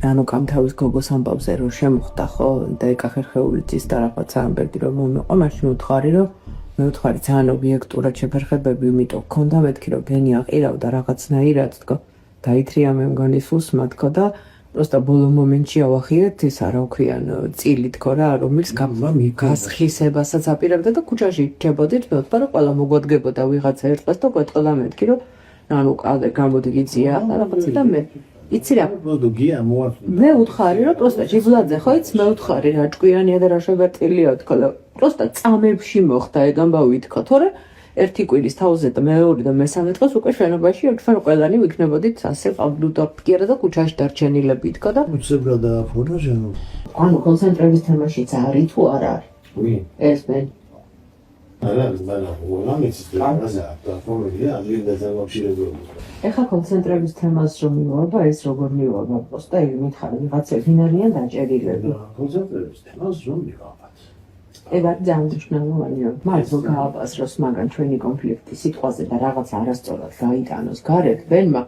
დანუკამ თავის გოგოს ამბავზე რომ შემოხდა ხო და ეკა ხერხეულიც და რაღაცა ამბერდი რომ მომიყვა მაშინ უთხარი რომ მე უთხარი ძალიან ობიექტურად შეფერხებები იმიტომ გქონდა მეთქი რომ გენი აყირავდა რაღაცნაირად თქო დაითრია მე მგონი სუსმა თქო და просто ბოლო მომენტში ავახიერეთ ეს არა ვქრიან წილი თქო რა რომელიც გასხისებასაც აპირებდა და ქუჩაში რჩებოდით მე ვთქვა რომ ყველა მოგვადგებოდა ვიღაცა ერთყეს და გვეტყოდა მეთქი რომ ანუ კალე გამოდი გიწია და რაღაცა და მე იცი რა მე უთხარი რომ просто ჯიბლაძე ხო იცი მე უთხარი რა ჭკვიანია და რა შევერტილია თქო და просто წამებში მოხდა ეგ ამბავი თქო თორე ერთი კვირის თავზე და მეორე და მესამე დღეს უკვე შენობაში ჩვენ ყველანი ვიქნებოდით ასე ყავდუდაფკიერა და ქუჩაში დარჩენილები თქო და უცებრად დააფორა ჟენო ანუ კონცენტრების თემაშიც არის თუ არა არის ეს მე ეხა კონცენტრების თემას რომ მივაბა ეს როგორ მივაბა просто მითხარი ვიღაცები ვინ არიან დაჭერილები კონცენტრების თემას რომ მივაბა ება ძალიან მნიშვნელოვანია მას რო გააბაზროს მაგან ჩვენი კონფლიქტი სიტყვაზე და რაღაც არასწორად გაიტანოს გარეთ ბენმა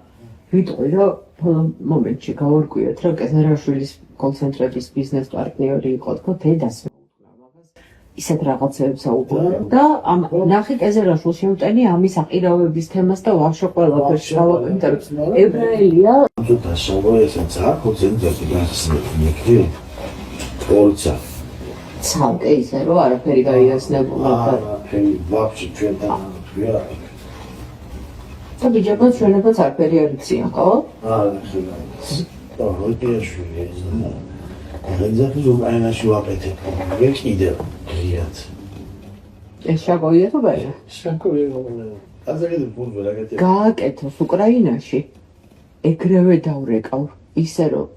ვიტყვი რომ ბოლო მომენტში გავარკვიოთ რომ კეზერაშვილის კონცენტრების ბიზნეს პარტნიორი იყო თქო დედას ისეთ რაღაცებს აუგო და ამ ნახე კეზერაშვილს შემტენი ამის აყირავების თემას და ვახშო ყველაფერს გავაკეთებ ებრაელია და სავოესაც არ კონცენტრები გასცემი ორცა ცალკე ისე რომ არაფერი გაიაცნებულა არაფერი ვაფშე ჩვენთან ვიარ და ბიჭებთან ჩვენებაც არაფერი არ იციან ხო? არა და როდეშვილი რენზაფის უკრაინაში ვაკეთებ მე კიდევ რეალ ეს შეგოია თუ ბაია? შეგოია აზრები ფულზე რაგეთი გააკეთოს უკრაინაში ეგრევე დავრეკავ ისე რომ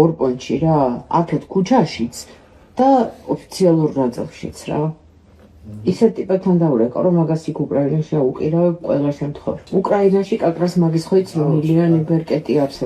ორ პონჩი რა აქეთ ქუჩაშიც და ოფიციალურ ნაწილშიც რა ისეთ ტიპებთან დავრეკავ რომ მაგას იქ უკრაინაში აუყირავებ ყველა შემთხვევაში უკრაინაში კაკრას მაგის ხო იცი მილიონი ბერკეტი არსებობს